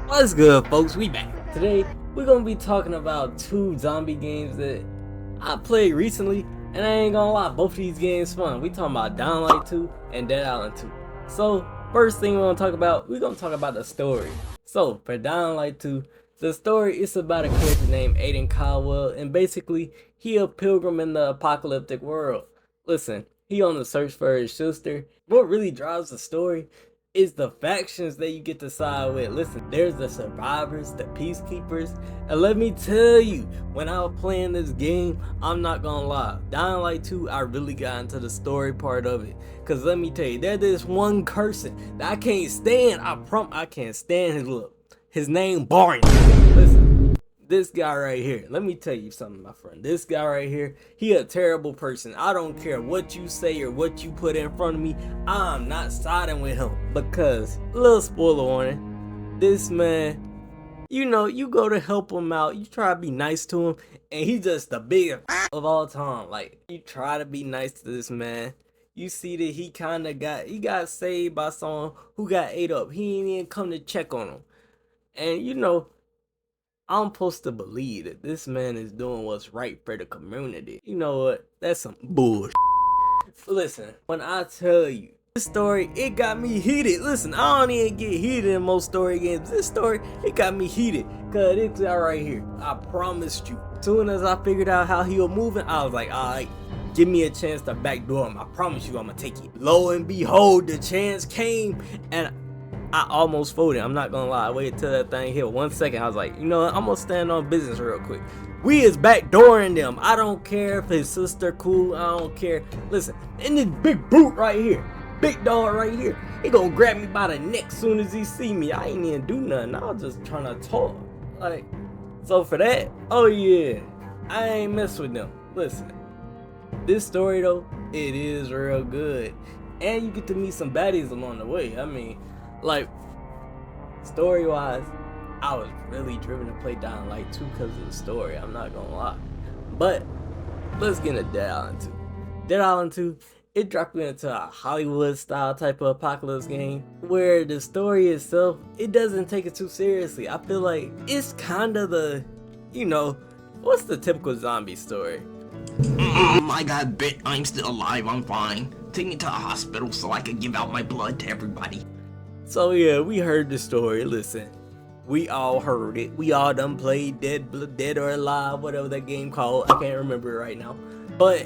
What's good, folks? We back. Today, we're gonna be talking about two zombie games that I played recently, and I ain't gonna lie, both of these games fun. We talking about Dying Light 2 and Dead Island 2. So, first thing we're gonna talk about the story. So, for Dying Light 2, the story is about a character named Aiden Caldwell, and basically, he a pilgrim in the apocalyptic world. Listen, he on the search for his sister. What really drives the story is the factions that you get to side with. Listen, there's the survivors, the peacekeepers, and let me tell you, when I was playing this game, I'm not gonna lie, Dying Light 2, I really got into the story part of it. Cause let me tell you, there's this one person that I can't stand. I can't stand his look. His name Barney. Listen, this guy right here, let me tell you something, my friend. This guy right here, he a terrible person. I don't care what you say or what you put in front of me, I'm not siding with him. Because, little spoiler warning, this man, you know, you go to help him out, you try to be nice to him, and he's just the biggest of all time. Like, you try to be nice to this man, you see that he got saved by someone who got ate up. He ain't even come to check on him. And you know, I'm supposed to believe that this man is doing what's right for the community. You know what? That's some bullshit. Listen, when I tell you, this story, it got me heated. Listen, I don't even get heated in most story games. This story, it got me heated. Cause this guy right here, I promised you. As soon as I figured out how he was moving, I was like, alright, give me a chance to backdoor him. I promise you I'm gonna take it. Lo and behold, the chance came, and I almost folded. I'm not gonna lie. I waited till that thing hit 1 second. I was like, you know what? I'm gonna stand on business real quick. We is backdooring them. I don't care if his sister cool. I don't care. Listen, and this big brute right here, big dog right here, he gonna grab me by the neck soon as he see me. I ain't even do nothing. I was just trying to talk. Like, so for that, oh yeah, I ain't mess with them. Listen, this story though, it is real good, and you get to meet some baddies along the way. I mean, like, story wise, I was really driven to play Dying Light 2 because of the story, I'm not gonna lie. But let's get into Dead Island 2. Dead Island 2, it dropped me into a Hollywood style type of apocalypse game where the story itself, it doesn't take it too seriously. I feel like it's kind of the, you know, what's the typical zombie story? I got bit. I'm still alive. I'm fine. Take me to a hospital so I can give out my blood to everybody. So yeah, we heard the story. Listen, we all heard it. We all done played Dead or Alive, whatever that game called. I can't remember it right now. But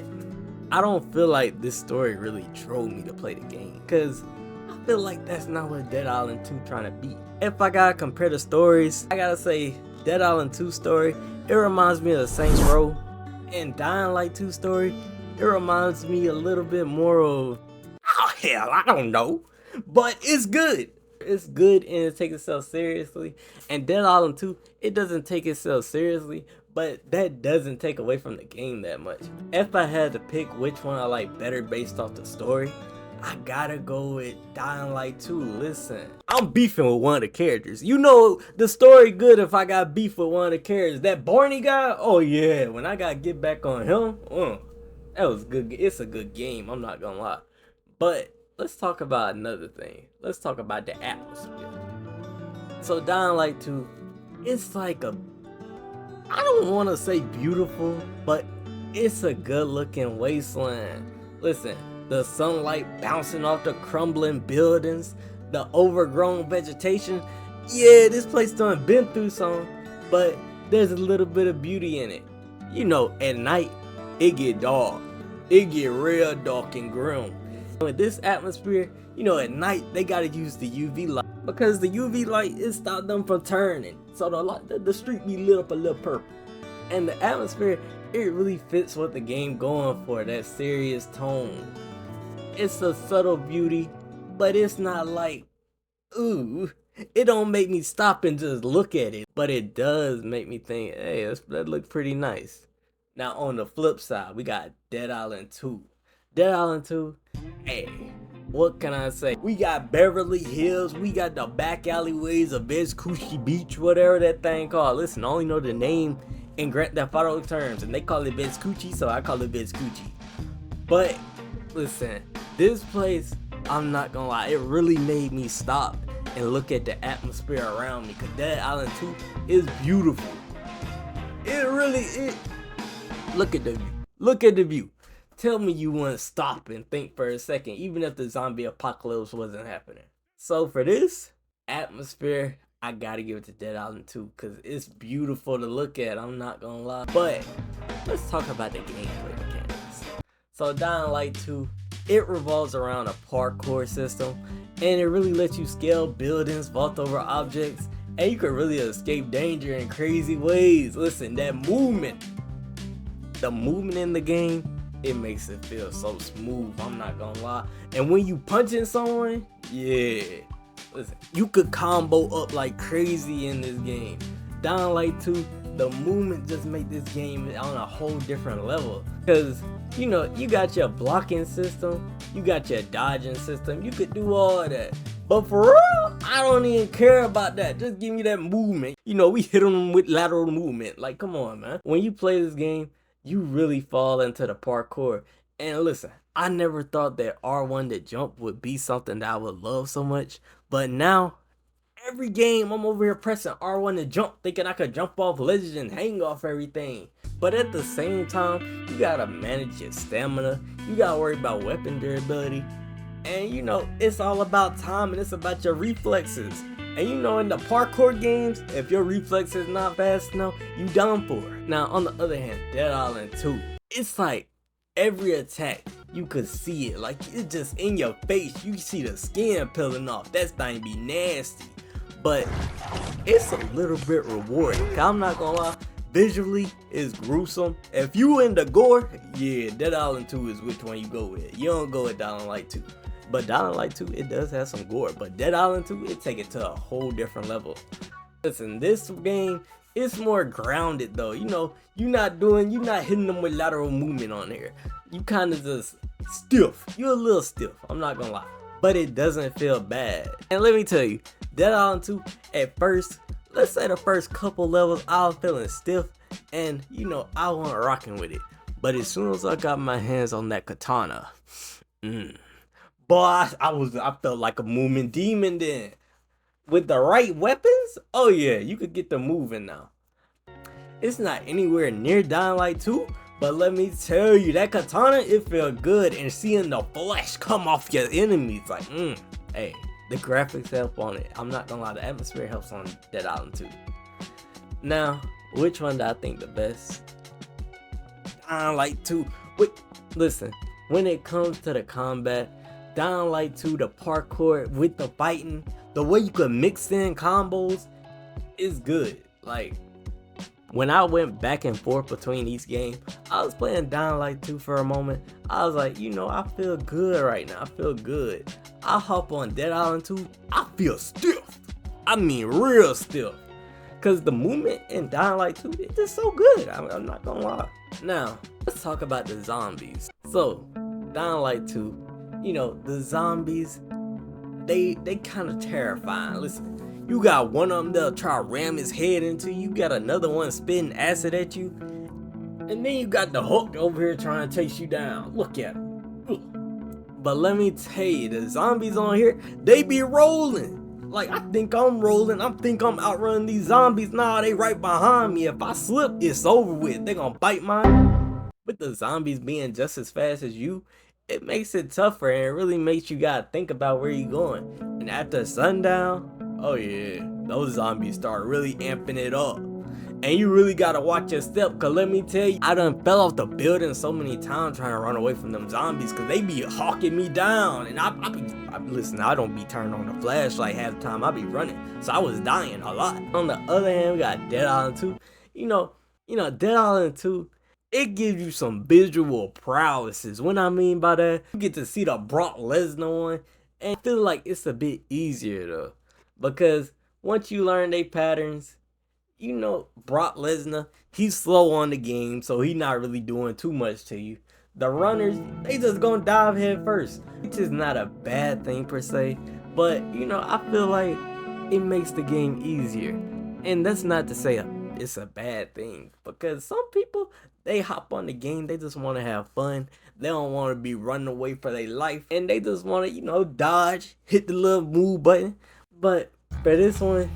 I don't feel like this story really drove me to play the game, cause I feel like that's not what Dead Island 2 trying to be. If I gotta compare the stories, I gotta say Dead Island 2 story, it reminds me of the Saints Row, and Dying Light 2 story, it reminds me a little bit more of, oh hell, I don't know. But it's good. It's good, and it takes itself seriously. And Dead Island 2, it doesn't take itself seriously, but that doesn't take away from the game that much. If I had to pick which one I like better based off the story, I gotta go with Dying Light 2. Listen, I'm beefing with one of the characters. You know the story good if I got beef with one of the characters. That Barney guy, oh yeah, when I gotta get back on him, that was good. It's a good game, I'm not gonna lie. But let's talk about another thing. Let's talk about the atmosphere. So Dying Light 2, it's like a, I don't want to say beautiful, but it's a good looking wasteland. Listen, the sunlight bouncing off the crumbling buildings, the overgrown vegetation. Yeah, this place done been through some, but there's a little bit of beauty in it. You know, at night, it get dark. It get real dark and grim. With this atmosphere, you know, at night they gotta use the UV light because the UV light, it stopped them from turning, so the street be lit up a little purple. And the atmosphere, it really fits what the game going for, that serious tone. It's a subtle beauty, but it's not like, ooh, it don't make me stop and just look at it, but it does make me think, hey, that looks pretty nice. Now on the flip side, we got Dead Island 2. Dead Island 2, hey, what can I say? We got Beverly Hills, we got the back alleyways of Vespucci Beach, whatever that thing called. Listen, I only know the name in Grand Theft Auto terms, and they call it Vespucci, so I call it Vespucci. But listen, this place, I'm not gonna lie, it really made me stop and look at the atmosphere around me, because Dead Island 2 is beautiful. It really is. Look at the view. Look at the view. Tell me you wouldn't stop and think for a second, even if the zombie apocalypse wasn't happening. So for this atmosphere, I gotta give it to Dead Island 2, because it's beautiful to look at, I'm not gonna lie. But let's talk about the gameplay mechanics. So Dying Light 2, it revolves around a parkour system, and it really lets you scale buildings, vault over objects, and you can really escape danger in crazy ways. Listen, that movement, the movement in the game, it makes it feel so smooth, I'm not gonna lie. And when you punching someone, yeah, listen, you could combo up like crazy in this game. Dying Light 2, the movement just make this game on a whole different level. Cause you know, you got your blocking system, you got your dodging system, you could do all of that. But for real, I don't even care about that. Just give me that movement. You know, we hit them with lateral movement. Like, come on, man. When you play this game, you really fall into the parkour. And listen, I never thought that R1 to jump would be something that I would love so much. But now, every game I'm over here pressing R1 to jump, thinking I could jump off ledges and hang off everything. But at the same time, you gotta manage your stamina. You gotta worry about weapon durability. And you know, it's all about time and it's about your reflexes. And you know, in the parkour games, if your reflexes not fast enough, you done for. Now, on the other hand, Dead Island 2, it's like every attack, you could see it. Like, it's just in your face. You see the skin peeling off. That thing be nasty. But it's a little bit rewarding. I'm not gonna lie, visually, it's gruesome. If you into gore, yeah, Dead Island 2 is which one you go with. You don't go with Dying Light 2. But Dying Light 2, it does have some gore. But Dead Island 2, it take it to a whole different level. Listen, this game, it's more grounded though. You know, you're not hitting them with lateral movement on here. You kind of just stiff. You're a little stiff, I'm not gonna lie. But it doesn't feel bad. And let me tell you, Dead Island 2, at first, let's say the first couple levels, I was feeling stiff. And, you know, I wasn't rocking with it. But as soon as I got my hands on that katana, boy, I felt like a movement demon then. With the right weapons, oh yeah, you could get them moving now. It's not anywhere near Dying Light 2, but let me tell you, that katana, it felt good. And seeing the flesh come off your enemies, like, hey, the graphics help on it. I'm not gonna lie, the atmosphere helps on Dead Island 2. Now, which one do I think the best? Dying Light 2. Listen, when it comes to the combat, Dying Light 2, the parkour with the fighting, the way you can mix in combos is good. Like, when I went back and forth between each game, I was playing Dying Light 2 for a moment. I was like, you know, I feel good right now. I feel good. I hop on Dead Island 2, I feel stiff. I mean, real stiff. Cause the movement in Dying Light 2, it's just so good. I'm not gonna lie. Now, let's talk about the zombies. So, Dying Light 2, you know, the zombies, they kind of terrifying. Listen, you got one of them that'll try to ram his head into you. You got another one spitting acid at you. And then you got the Hulk over here trying to chase you down. Look at him. But let me tell you, the zombies on here, they be rolling. Like, I think I'm rolling. I think I'm outrunning these zombies. Nah, they right behind me. If I slip, it's over with. They gonna bite mine. With the zombies being just as fast as you, it makes it tougher and it really makes you gotta think about where you're going. And after sundown, oh yeah, those zombies start really amping it up. And you really gotta watch your step, cause let me tell you, I done fell off the building so many times trying to run away from them zombies, cause they be hawking me down. And listen, I don't be turning on the flashlight half the time, I be running. So I was dying a lot. On the other hand, we got Dead Island 2. You know, Dead Island 2, it gives you some visual prowesses. What I mean by that, you get to see the Brock Lesnar one, and I feel like it's a bit easier though. Because once you learn their patterns, you know, Brock Lesnar, he's slow on the game, so he's not really doing too much to you. The runners, they just gonna dive head first, which is not a bad thing per se, but you know, I feel like it makes the game easier. And that's not to say it's a bad thing, because some people, they hop on the game, they just want to have fun. They don't want to be running away for their life, and they just want to, you know, dodge, hit the little move button. But for this one,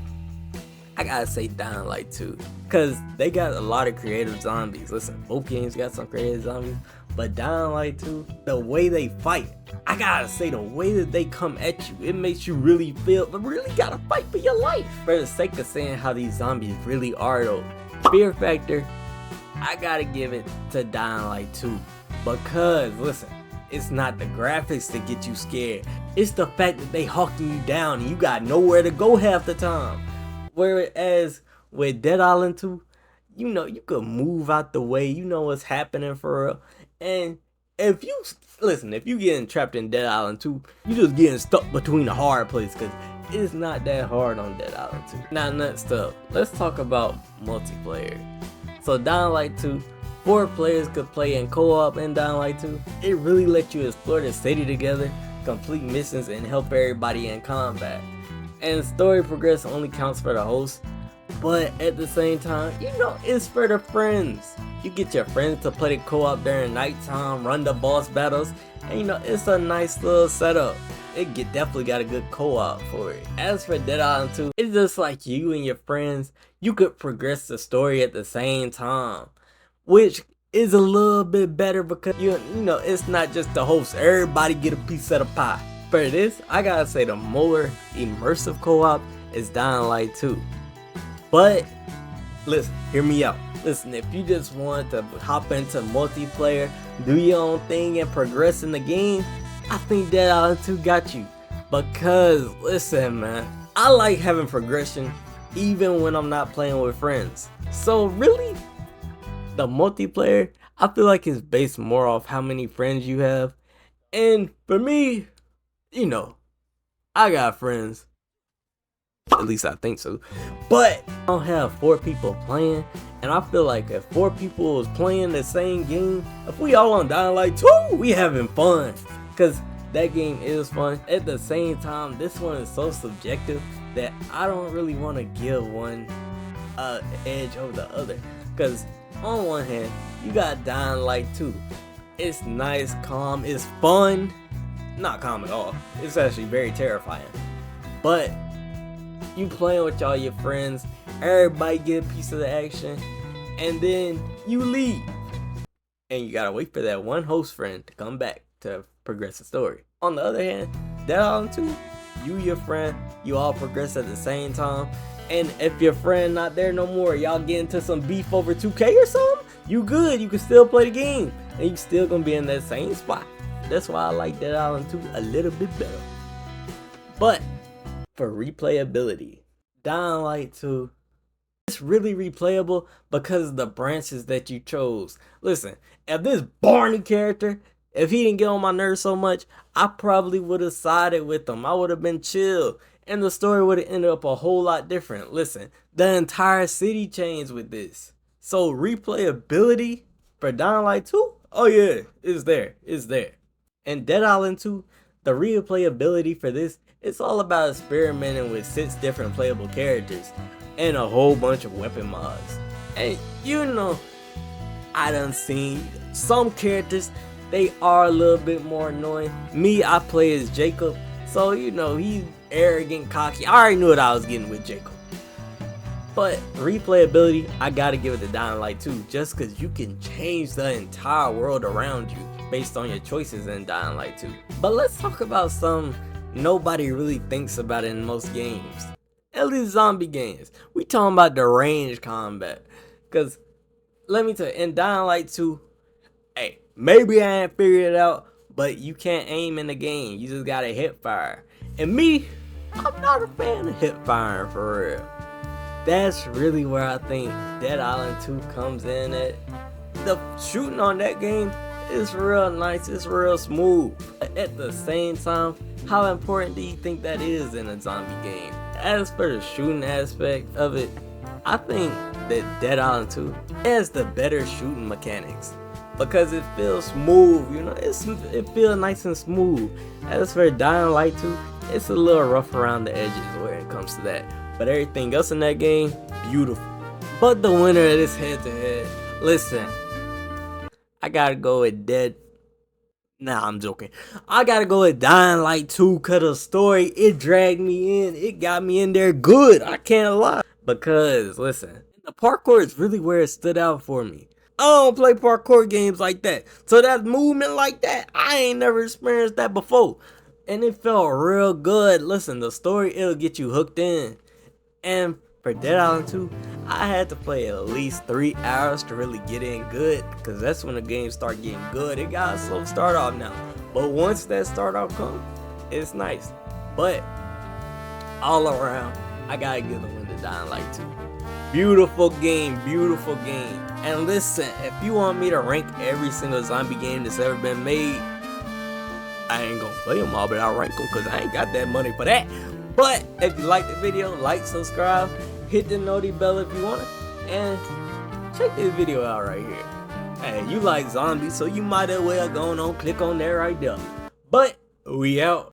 I gotta say Dying Light 2. Cause they got a lot of creative zombies. Listen, both games got some creative zombies. But Dying Light 2, the way they fight, I gotta say the way that they come at you, it makes you really gotta fight for your life. For the sake of saying how these zombies really are though, fear factor, I gotta give it to Dying Light 2. Because, listen, it's not the graphics that get you scared. It's the fact that they hawking you down and you got nowhere to go half the time. Whereas with Dead Island 2, you know, you could move out the way, you know what's happening for real. And if you getting trapped in Dead Island 2, you just getting stuck between the hard places, because it's not that hard on Dead Island 2. Now next up, let's talk about multiplayer. So Dying Light 2, 4 players could play in co-op in Dying Light 2. It really lets you explore the city together, complete missions, and help everybody in combat. And story progress only counts for the host, but at the same time, you know, it's for the friends. You get your friends to play the co-op during nighttime, run the boss battles, and you know, it's a nice little setup. Definitely got a good co-op for it. As for Dead Island 2, it's just like you and your friends, you could progress the story at the same time, which is a little bit better because you know, it's not just the host, everybody get a piece of the pie. For this, I gotta say the more immersive co-op is Dying Light 2. But listen, hear me out. Listen, if you just want to hop into multiplayer, do your own thing and progress in the game, I think Dead Island 2 got you. Because listen, man, I like having progression even when I'm not playing with friends. So really, the multiplayer, I feel like it's based more off how many friends you have. And for me, you know, I got friends. At least I think so. But I don't have 4 people playing. And I feel like if 4 people was playing the same game, if we all on Dying Light 2, we having fun. Because that game is fun. At the same time, this one is so subjective that I don't really want to give one edge over the other. Because on one hand, you got Dying Light 2. It's nice, calm, it's fun. Not calm at all. It's actually very terrifying. But you playing with all your friends, everybody get a piece of the action, and then you leave. And you gotta wait for that one host friend to come back to progress the story. On the other hand, Dead Island 2, you, your friend, you all progress at the same time. And if your friend not there no more, y'all get into some beef over 2K or something, you good, you can still play the game. And you still gonna be in that same spot. That's why I like Dead Island 2 a little bit better. But for replayability, Dying Light 2, it's really replayable because of the branches that you chose. Listen, if this Barney character, if he didn't get on my nerves so much, I probably would have sided with him. I would have been chill. And the story would have ended up a whole lot different. Listen, the entire city changed with this. So replayability for Dying Light 2, oh yeah, it's there. And Dead Island 2, the replayability for this, it's all about experimenting with 6 different playable characters and a whole bunch of weapon mods. And you know, I done seen some characters, they are a little bit more annoying. Me, I play as Jacob, so you know, he's arrogant, cocky. I already knew what I was getting with Jacob. But replayability, I gotta give it to Dying Light 2, just because you can change the entire world around you based on your choices in Dying Light 2. But let's talk about some nobody really thinks about it in most games. At least zombie games. We talking about the range combat. Because, let me tell you, in Dying Light 2, hey, maybe I ain't figured it out, but you can't aim in the game. You just gotta hip fire. And me, I'm not a fan of hip firing for real. That's really where I think Dead Island 2 comes in at. The shooting on that game is real nice, it's real smooth. But at the same time, how important do you think that is in a zombie game? As for the shooting aspect of it, I think that Dead Island 2 has the better shooting mechanics. Because it feels smooth, you know, it feels nice and smooth. As for Dying Light 2, it's a little rough around the edges where it comes to that. But everything else in that game, beautiful. But the winner of this head-to-head, listen, I gotta go with Dead Nah, I'm joking. I gotta go with Dying Light 2 cause the story, it dragged me in. It got me in there good. I can't lie. Because, listen, the parkour is really where it stood out for me. I don't play parkour games like that. So that movement like that, I ain't never experienced that before. And it felt real good. Listen, the story, it'll get you hooked in. And for Dead Island 2, I had to play at least 3 hours to really get in good, because that's when the game start getting good. It got a slow start off now, but once that start off comes, it's nice. But all around, I gotta give the win to Dying Light 2. Beautiful game, beautiful game. And listen, if you want me to rank every single zombie game that's ever been made, I ain't gonna play them all, but I'll rank them because I ain't got that money for that. But if you like the video, like, subscribe, hit the noti bell if you want it, and check this video out right here. Hey, you like zombies, so you might as well go on, click on there right there. But we out.